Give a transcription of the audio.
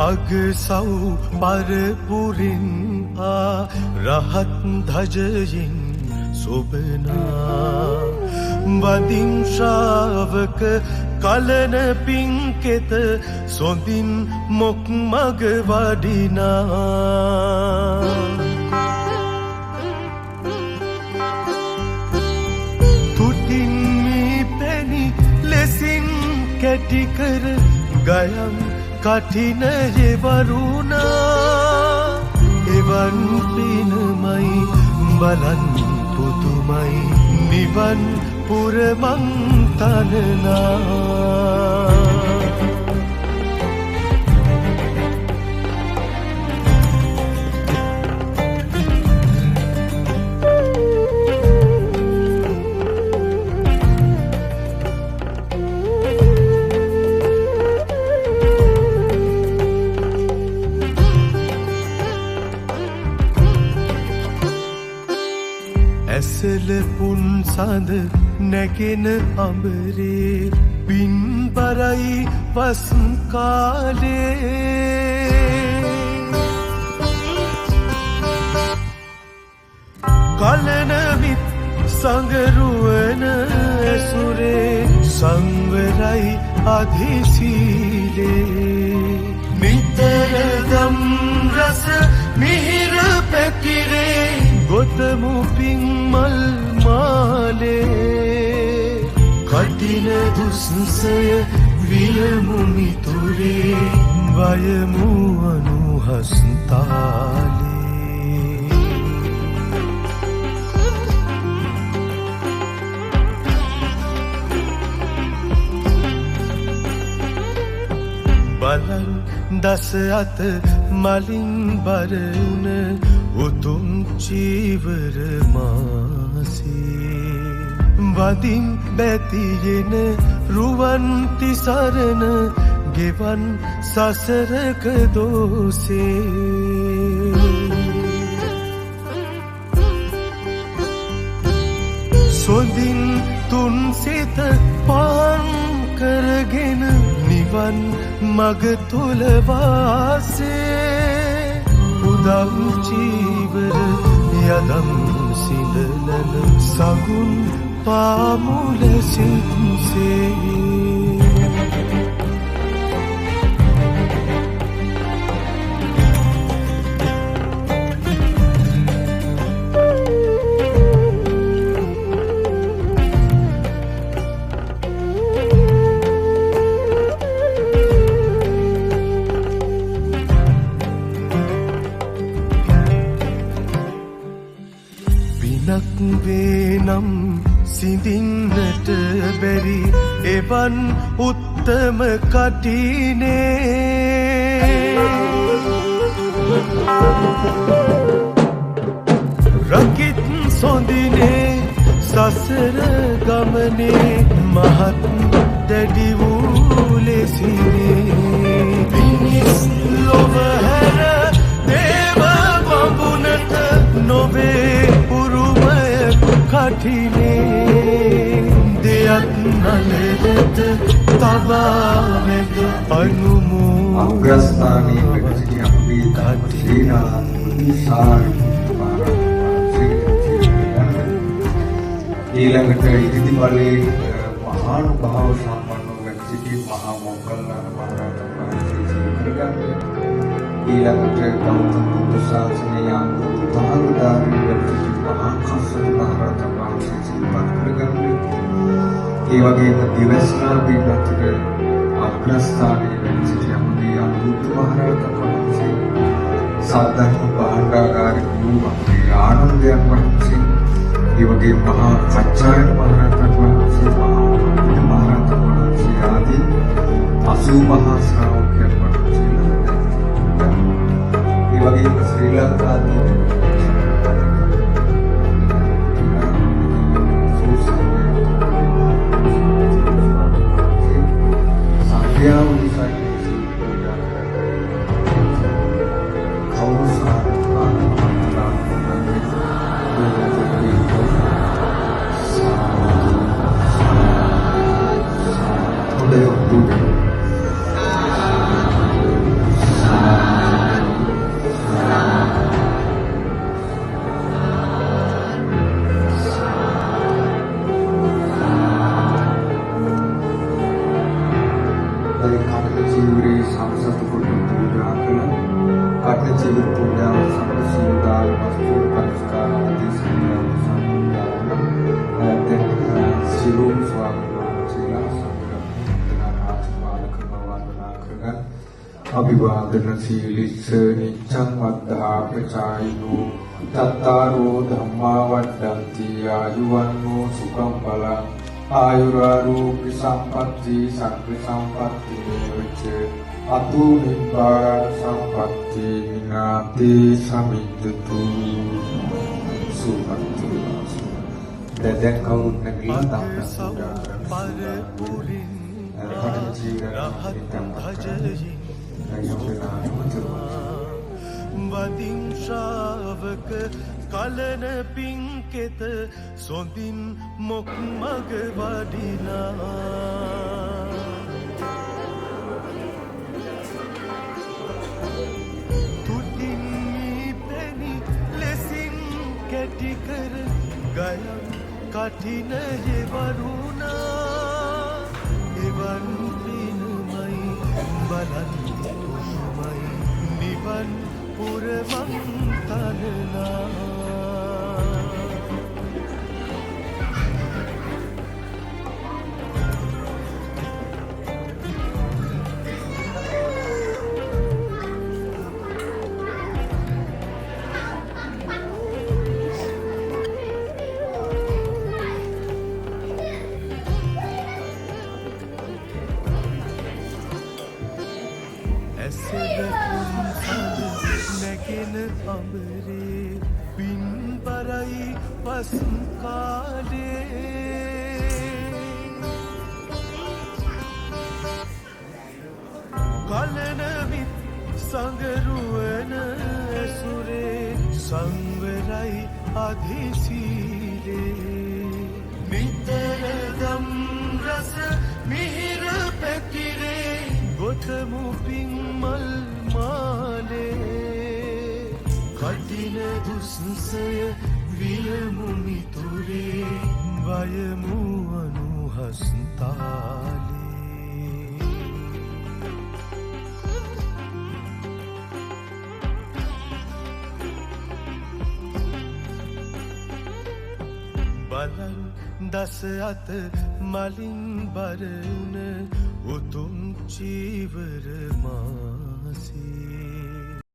අගසව් පරපුරින් රහත් ධජයෙන් සොබනා වදින් ශ්‍රාවක කලන පින්කෙත සොඳින් මොක් මග වඩිනා තුටින් මී පැණි ලෙසින් කැටිකර ගයම් කටිනයේ වරුණා එවන් පිනමයි බලන් පුදුමයි නිවන් පුරමං තනනා ඇසල පුන්සඳ නැගෙන අඹරේ පින්බරයි වසන් කාලේ කලනවිත් සඟරුවන ඇසුරේ සංවරයි අධිසීලේ නිතරදම් රස මිහිර පැතිරේ ගොතමු පින්මල් මාලේ කටින දුස්සය වියමු මිතුරේ වයමු අනුහස්තාලේ බලන් දස අත මලින් බරවුන උතුම් චීවර මාසේ වදින් බැතියෙන රුවන් තිසරණ ගෙවන් සසරක දෝසේ සොඳින් තුන් සිත පාන් කරගෙන නිවන් මග තුල වාසේ උදම් චීවර යදම් සිඳලන සගුන් පාමුල සිත්සේ වේනම් සිඳින්නට බැරි එවන් උත්තම කටිනේ රකිත් සොඳිනේ සසර ගමනේ මහත් දැඩි වූ ලෙසිනේ පිණිස් ලොව හැර දේව බඹුනට නොවේ කටිනේ දෙයක් නලෙත තබාවෙද අනුමෝ අග්‍රස්ථානයේ වැඩ සිටි අපේ ශ්‍රීනාථ ඊළඟට ඉදිරිපලේ මහානුභාව සම්පන්නව වැඩ සිටි මහා මොග්ගල්ලාන මහරහතන් වහන්සේ ඊළඟට ගෞතම බුදු ශාසනයේ අනුදානය වැඩ සිටි මහා කස්සප මහරහතන් වහන්සේ සිල්පත් කරගන්න. ඒ වගේම දිවස්නා පිටතට අග්‍රස්ථානයේ වැඩ සිටි අපේ අනුරුද්ධ මහරහතන් වහන්සේ සද්ධර්ම භාණ්ඩාගාරික වූ අපේ ආනන්දයන් වහන්සේ ඒ වගේම මහා සත්‍යයන් මහරහතන් වහන්සේ මහා මහරහතන් වහන්සේ ආදී 80 මහා ශ්‍රාවකයන් වහන්සේලා ඒ වගේම ශ්‍රී ලංකාවේ අභිවාදන සීලිස්ස නිච්ඡං වද්ධා ප්‍රචායිනෝ තත්තාරෝ ධම්මා වඩ්ඩಂತಿ ආයුවන්නෝ සුඛං බලං ආයුරාරෝග්‍ය සම්පatti සග්ග සම්පatti මේවච අතු නිබ්බාන සම්පatti විනාතේ සමිද්දතු සුඛන්තු දැන් කවුරුත් නැගී පරපුරින් රහත් භජයෙන් වදින් ශ්‍රාවක කලන පින්කෙත සොඳින් මොක් මග වඩිනා තුතින් පැණි ලෙසින් කැටිකර ගයම් කටිනය වරුණා එවන් පිනුමයි බලන් තුෂුමයි නිවන් පුරවන් තනනා අඹරේ පින් පරයි පස් කාලේ කලන විත් සංගරුවන ඇසුරේ සංවරයි අධිසීලේ නිතර දම් රස මිහිර පැතිරේ ගොතමු පින් මල් මාලේ කටින දුස්සය වියමු මිතුරේ වයමු අනුහස්තාලේ බලන් දස අත මලින් බරණ උතුම් චීවර මාසේ